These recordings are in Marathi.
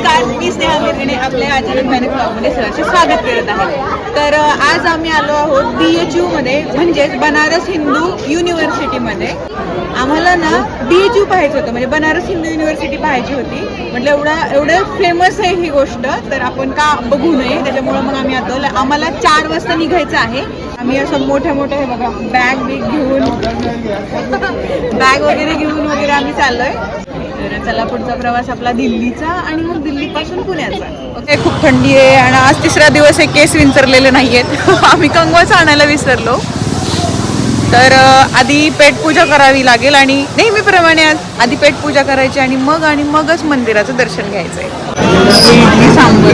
मी स्नेहा मिरगणे आपल्या अचानक भयानक ब्लॉगमध्ये सहर्ष स्वागत करत आहे. तर आज आम्ही आलो आहोत BHU मध्ये, म्हणजेच बनारस हिंदू युनिव्हर्सिटीमध्ये. आम्हाला ना BHU पाहायचं होतं, म्हणजे बनारस हिंदू युनिव्हर्सिटी पाहायची होती. म्हटलं एवढं फेमस आहे ही गोष्ट, तर आपण का बघू नये, त्याच्यामुळं मग आम्ही आता आम्हाला 4 वाजता निघायचं आहे. आम्ही असं मोठ्या हे बघा बॅग घेऊन बॅग वगैरे घेऊन आम्ही चाललोय. तर चला, पुढचा प्रवास आपला दिल्लीचा आणि मग दिल्लीपासून पुण्याचा. ओके, खूप थंडी आहे आणि आज 3रा दिवस आहे, केस विंचरलेले नाहीयेत. आम्ही कंगवाच आणायला विसरलो. तर आधी पेटपूजा करावी लागेल आणि नेहमीप्रमाणे आधी पेटपूजा करायची आणि मगच मंदिराचं दर्शन घ्यायचंय. इडली सांबर,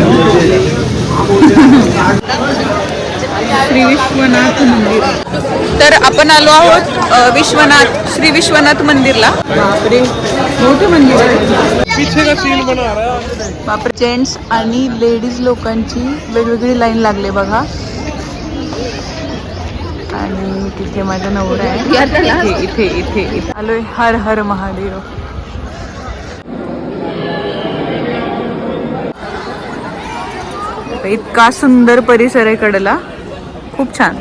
श्री विश्वनाथ मंदिर. तर आपण आलो आहोत श्री विश्वनाथ मंदिरला. बापरे, मोठं मंदिर आहे. पीछे का सीन बना रहा है. बापरे, जेंट्स आणि लेडीज लोकांची वेगवेगळी लाईन लागले बघा. आणि तिथे माझा नवरा आहे. इथे आलोय. हर हर महादेव. इतका सुंदर परिसर आहे कडेला, खूप छान.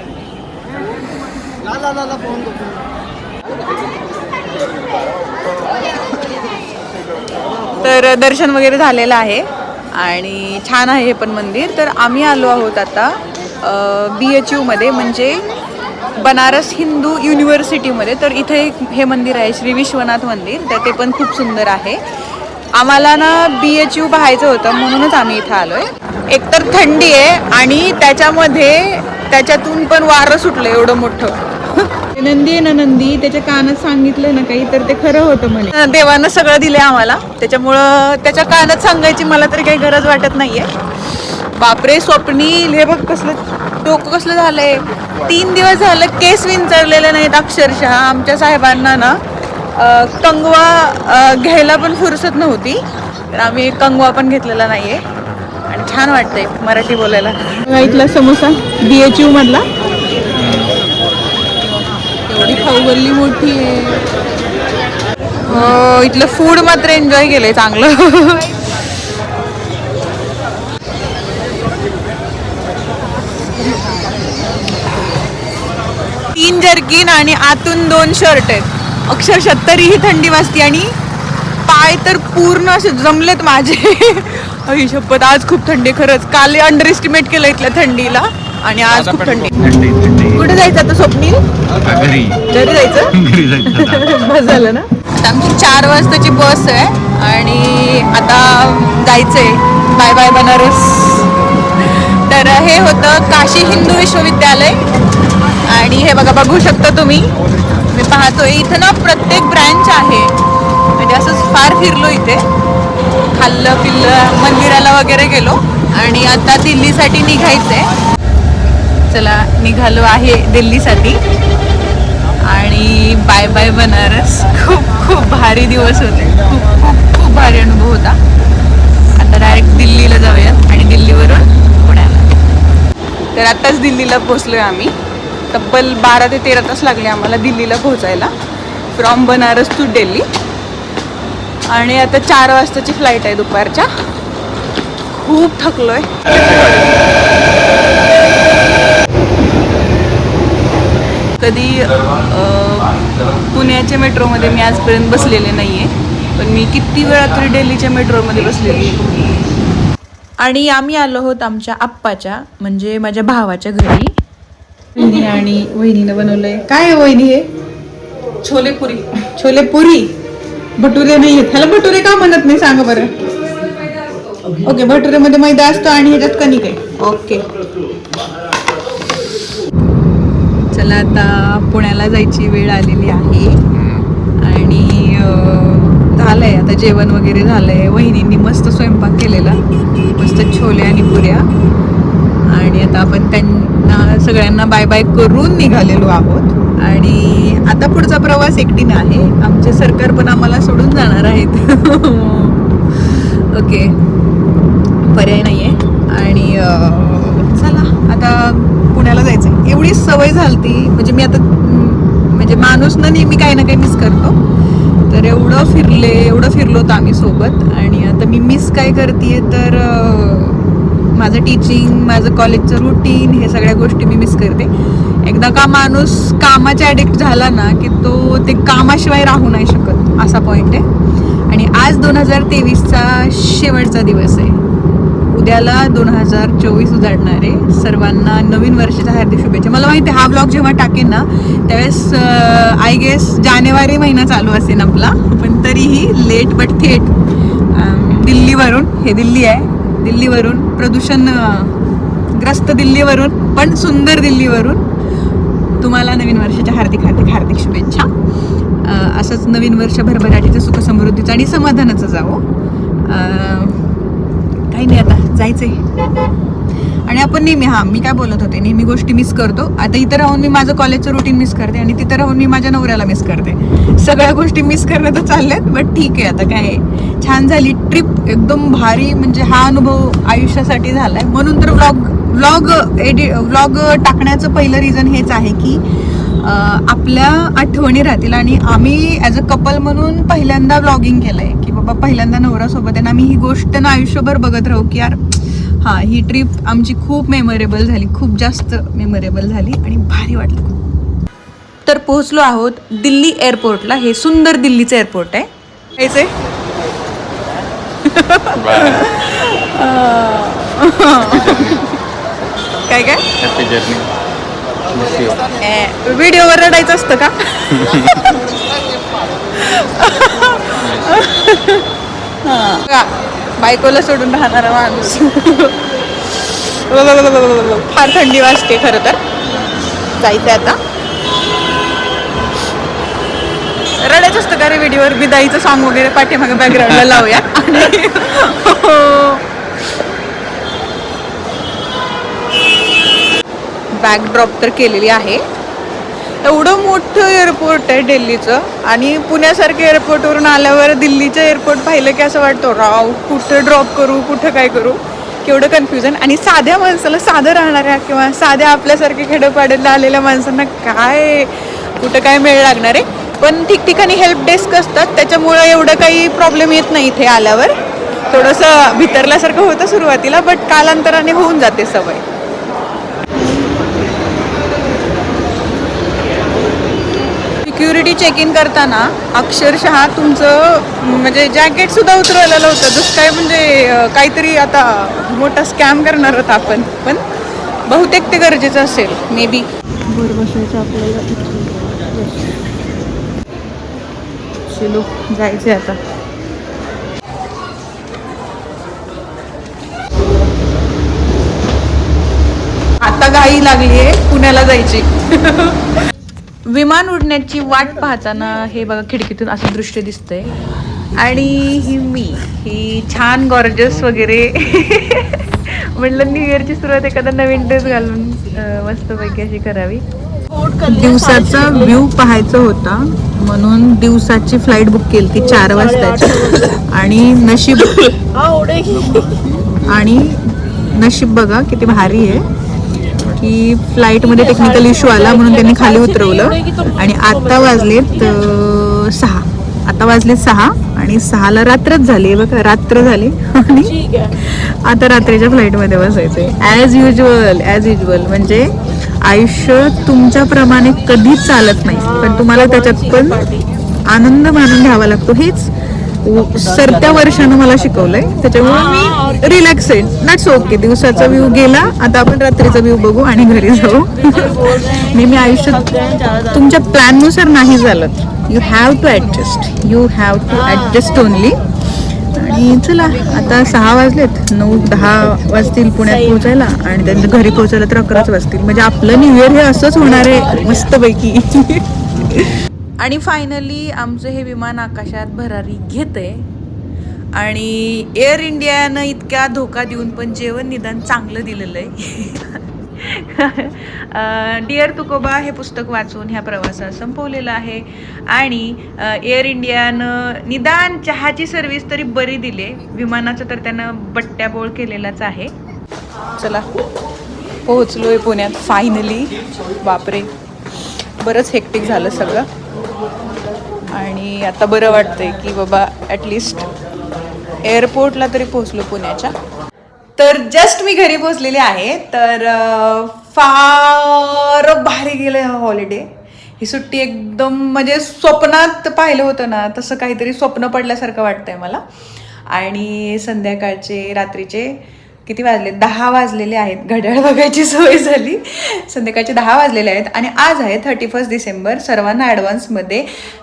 तर दर्शन वगैरे झालेलं आहे आणि छान आहे हे पण मंदिर. तर आम्ही आलो आहोत आता BHU मध्ये, म्हणजे बनारस हिंदू युनिव्हर्सिटीमध्ये. तर इथे हे मंदिर आहे, श्री विश्वनाथ मंदिर. तर ते पण खूप सुंदर आहे. आम्हाला ना BHU पाहायचं होतं, म्हणूनच आम्ही इथं आलोय. एकतर थंडी आहे आणि त्याच्यातून पण वारं सुटलं एवढं मोठं. नंदी आहे ना, नंदी त्याच्या कानात सांगितलं ना काही, तर ते खरं होतं म्हणे. देवानं सगळं दिलंय आम्हाला, त्याच्यामुळं त्याच्या कानात सांगायची मला तरी काही गरज वाटत नाहीये. बापरे, स्वप्नील हे बघ, डोकं कसलं झालंय. 3 दिवस झालं केस विंचरलेले नाहीत अक्षरशः. आमच्या साहेबांना ना कंगवा घ्यायला पण फुरसत नव्हती, तर आम्ही कंगवा पण घेतलेला नाहीये. आणि छान वाटतंय मराठी बोलायला. इथला समोसा BHU मधला, एवढी खाऊगल्ली मोठी आहे. हो, इथलं फूड मात्र एन्जॉय केलंय चांगलं. 3 जर्किन आणि आतून 2 शर्ट आहेत. अक्षरशः तरीही थंडी वाजती आणि पाय तर पूर्ण असे जमलेत माझे. आई शपथ, आज खूप थंडी खरंच. काल अंडर एस्टिमेट केलं इथल्या थंडीला आणि आज खूप थंडी. कुठे जायचं आता स्वप्नील? घरी जायचं. बस झालं ना. आता आमची 4 वाजताची बस आहे आणि आता जायचंय. Bye bye Banaras. तर हे होतं काशी हिंदू विश्वविद्यालय आणि हे बघू शकता तुम्ही. मी पाहतोय इथं ना प्रत्येक ब्रँच आहे, म्हणजे असंच फार फिरलो इथे, खाल्लं पिल्लं, मंदिराला वगैरे गेलो आणि आता दिल्लीसाठी निघायचंय. चला, निघालो आहे दिल्लीसाठी आणि बाय बाय बनारस. खूप भारी दिवस होते, खूप भारी अनुभव होता. आता डायरेक्ट दिल्लीला जाऊयात आणि दिल्लीवरून पुण्याला. तर आताच दिल्लीला पोहोचलोय आम्ही. तब्बल 12 ते 13 तास लागले आम्हाला दिल्लीला पोहोचायला, फ्रॉम बनारस टू दिल्ली. आणि आता 4 वाजताची फ्लाईट आहे दुपारच्या. खूप थकलोय. कधी पुण्याच्या मेट्रोमध्ये मी आजपर्यंत बसलेले नाहीये, पण मी किती वेळा तरी दिल्लीच्या मेट्रोमध्ये बसलेली आहे. आणि आम्ही आलो आहोत आमच्या आप्पाच्या, म्हणजे माझ्या भावाच्या घरी. आणि वहिनीनं बनवलंय. काय आहे वहिनी हे? छोलेपुरी. भटुरे नाही आहेत. ह्याला भटुरे का म्हणत नाही सांगा बरं? ओके, भटुरेमध्ये मैदा असतो आणि ह्याच्यात कणिक आहे. ओके, चला, आता पुण्याला जायची वेळ आलेली आहे आणि झालंय आता जेवण वगैरे झालंय. वहिनींनी मस्त स्वयंपाक केलेला, मस्त छोले आणि पुऱ्या. आणि आता आपण त्यांना सगळ्यांना बाय बाय करून निघालेलो आहोत. आणि आता पुढचा प्रवास एकटीने आहे. आमचे सरकार पण आम्हाला सोडून जाणार आहेत. ओके, पर्याय नाहीये. आणि चला, आता पुण्याला जायचं. एवढी सवय झालती, म्हणजे मी आता, म्हणजे माणूस ना नेहमी काही ना काही मिस करतो. तर एवढं फिरलो होतं आम्ही सोबत. आणि आता मी मिस काय करते तर माझं टीचिंग, माझं कॉलेजचं रुटीन, हे सगळ्या गोष्टी मी मिस करते. एकदा का माणूस कामाच्या ॲडिक्ट झाला ना की तो ते कामाशिवाय राहू नाही शकत, असा पॉईंट आहे. आणि आज 2023चा शेवटचा दिवस आहे. उद्याला 2024 उजाडणार आहे. सर्वांना नवीन वर्षाच्या हार्दिक शुभेच्छा. मला माहिती आहे हा ब्लॉग जेव्हा टाकेन ना त्यावेळेस आय गेस जानेवारी महिना चालू असेल आपला, पण तरीही लेट बट थेट. दिल्लीवरून, हे दिल्ली आहे, दिल्लीवरून प्रदूषण ग्रस्त दिल्लीवरून पण सुंदर दिल्लीवरून तुम्हाला नवीन वर्षाच्या हार्दिक हार्दिक हार्दिक शुभेच्छा. असंच नवीन वर्ष भरभराटीचं, सुख समृद्धीचं आणि समाधानाचं जावं. काही नाही, आता जायचंय. आणि आपण नेहमी, मी काय बोलत होते, नेहमी गोष्टी मिस करतो. आता इथं राहून मी माझं कॉलेजचं रुटीन मिस करते आणि तिथं राहून मी माझ्या नवऱ्याला मिस करते. सगळ्या गोष्टी मिस करणं तर चालल्यात, बट ठीक आहे. आता काय छान झाली ट्रिप, एकदम भारी. म्हणजे हा अनुभव आयुष्यासाठी झालाय. म्हणून तर व्लॉग टाकण्याचं पहिलं रिझन हेच आहे की आपल्या आठवणी राहतील. आणि आम्ही ॲज अ कपल म्हणून पहिल्यांदा व्लॉगिंग केलंय की बाबा पहिल्यांदा नवऱ्यासोबत आहे. आणि आम्ही ही गोष्ट ना आयुष्यभर बघत राहू की यार ही ट्रिप आमची खूप मेमोरेबल झाली, खूप जास्त मेमोरेबल झाली आणि भारी वाटलं. तर पोहोचलो आहोत दिल्ली एअरपोर्टला. हे सुंदर दिल्लीचं एअरपोर्ट आहे. काय काय हॅपी जर्नी. व्हिडिओवर रडायचं असतं का? बायकोला सोडून राहणारा माणूस. फार थंडी वाजते खरं तर. जायचंय आता. रडायचं असतं का रे व्हिडिओवर? बिदाईचं सॉन्ग वगैरे पाठीमागे बॅकग्राऊंडला लावूया. बॅकड्रॉप तर केलेली आहे. एवढं मोठं एअरपोर्ट आहे दिल्लीचं. आणि पुण्यासारख्या एअरपोर्टवरून आल्यावर दिल्लीचं एअरपोर्ट पाहिलं की असं वाटतं राव कुठं ड्रॉप करू, कुठं काय करू, केवढं कन्फ्युजन. आणि साध्या माणसाला, साधं राहणाऱ्या किंवा साध्या आपल्यासारख्या खेडोपाड्याला आलेल्या माणसांना काय कुठं काय मेळ लागणार आहे. पण ठिकठिकाणी हेल्प डेस्क असतात, त्याच्यामुळं एवढं काही प्रॉब्लेम येत नाही. इथे आल्यावर थोडंसं भितरल्यासारखं होतं सुरुवातीला, बट कालांतराने होऊन जाते सवय. सिक्युरिटी चेक इन करताना अक्षरशः तुमचं म्हणजे जॅकेट सुद्धा उतरवलेलं होतं. जसं काय म्हणजे काहीतरी आता मोठा स्कॅम करणार होता आपण. पण बहुतेक ते गरजेचं असेल मे बी. वर बसायचं आपल्याला. चलो जायचे आता. आता घाई लागली आहे पुण्याला जायची. विमान उडण्याची वाट पाहताना हे बघा खिडकीतून असं दृश्य दिसतंय. आणि ही छान गॉर्जस वगैरे. म्हटलं न्यू इयरची सुरुवात एखादा नवीन ड्रेस घालून मस्तपैकी अशी करावी. दिवसाचा व्ह्यू पाहायचा होता म्हणून दिवसाची फ्लाईट बुक केली ती 4 वाजताची. आणि नशीब बघा किती भारी आहे की फ्लाईटमध्ये टेक्निकल इश्यू आला म्हणून त्यांनी खाली उतरवलं. आणि आता वाजलेत 6 आणि 6ला रात्रच झाली. बघा रात्र झाली आणि आता रात्रीच्या फ्लाईटमध्ये बसायचंय. As usual. म्हणजे आयुष्य तुमच्याप्रमाणे कधीच चालत नाही, पण तुम्हाला त्याच्यात पण आनंद मानून घ्यावा लागतो. हेच सरत्या वर्षानं मला शिकवलंय. त्याच्यामुळे मी रिलॅक्स आहे. NATS okay. दिवसाचा व्ह्यू गेला, आता आपण रात्रीचा व्ह्यू बघू आणि घरी जाऊ. नेहमी आयुष्यात तुमच्या प्लॅननुसार नाही चालत. You have to adjust only. आणि चला आता 6 वाजलेत, 9-10 वाजतील पुण्यात पोहोचायला आणि त्यांच्या घरी पोहोचायला तर 11च वाजतील. म्हणजे आपलं न्यू इयर हे असंच होणार आहे मस्तपैकी. आणि फायनली आमचं हे विमान आकाशात भरारी घेतंय. आणि एअर इंडियानं इतक्या धोका देऊन पण जेवण निदान चांगलं दिलेलं आहे. डिअर तुकोबा हे पुस्तक वाचून ह्या प्रवासात संपवलेला आहे. आणि एअर इंडियानं निदान चहाची सर्व्हिस तरी बरी दिली. विमानाचं तर त्यानं बट्ट्याबोळ केलेलाच आहे. चला पोहोचलोय पुण्यात फायनली. बापरे बरंच हेक्टिक झालं सगळं. आणि आता बरं वाटतंय की बाबा ॲटलिस्ट एअरपोर्टला तरी पोहोचलो पुण्याच्या. तर जस्ट मी घरी पोहोचलेले आहे. तर फार भारी गेलं हॉलिडे. ही सुट्टी एकदम म्हणजे स्वप्नात पाहिलं होतं ना तसं काहीतरी स्वप्न पडल्यासारखं वाटतंय मला. आणि संध्याकाळचे रात्रीचे किती वाजले 10 वाजलेले आहेत. घड्याळ बघायची सवय झाली. संध्याकाळचे 10 वाजलेले आहेत आणि आज आहे 31 डिसेंबर. सर्वांना ॲडव्हान्समध्ये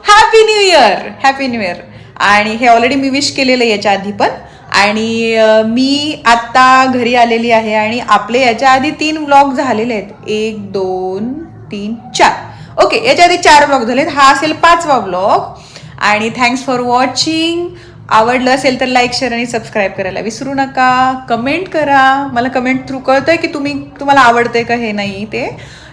happy new year. Happy new year. आणि हे ऑलरेडी मी विश केलेलं याच्या आधी पण. आणि मी आत्ता घरी आलेली आहे आणि आपले याच्या आधी 3 व्लॉग झालेले आहेत. 1 2 3 4. ओके, याच्या आधी 4 व्लॉग झालेत. हा असेल 5वा व्लॉग. आणि थँक्स फॉर वॉचिंग. आवडलं असेल तर लाईक शेअर आणि सबस्क्राईब करायला विसरू नका. कमेंट करा. मला कमेंट थ्रू कळतंय की तुम्हाला आवडतंय का हे नाही ते.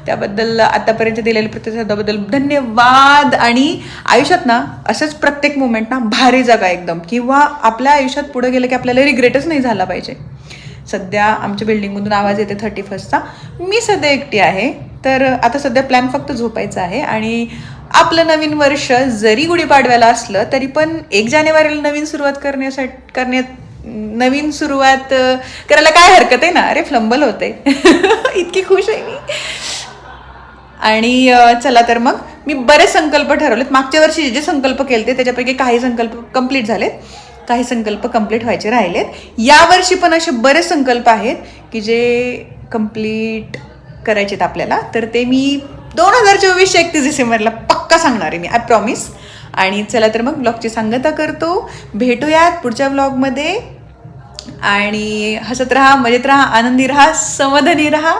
त्याबद्दल आतापर्यंत दिलेल्या प्रतिसादाबद्दल धन्यवाद. आणि आयुष्यात ना असंच प्रत्येक मोमेंट ना भारी जगा एकदम, किंवा आपल्या आयुष्यात पुढे गेलं की आपल्याला रिग्रेटच नाही झाला पाहिजे. सध्या आमच्या बिल्डिंगमधून आवाज येते 31sta. मी सध्या एकटी आहे. तर आता सध्या प्लॅन फक्त झोपायचा आहे. आणि आपलं नवीन वर्ष जरी गुढीपाडव्याला असलं तरी पण 1 जानेवारीला नवीन सुरुवात करायला काय हरकत आहे ना. अरे फ्लंबल होते. इतकी खुश आहे मी. आणि चला तर मग मी बरेच संकल्प ठरवलेत. मागच्या वर्षी जे संकल्प केले त्याच्यापैकी काही संकल्प कंप्लीट झालेत, काही संकल्प कंप्लीट व्हायचे राहिलेत. यावर्षी पण असे बरेच संकल्प आहेत की जे कंप्लीट करायचे आहेत आपल्याला. तर ते मी 2024 31 डिसेंबरला पक्का सांगणार आहे मी, आय प्रॉमिस. आणि चला तर मग ब्लॉगची सांगता करतो. भेटूयात पुढच्या ब्लॉगमध्ये. आणि हसत राहा, मजेत राहा, आनंदी राहा, समाधानी राहा.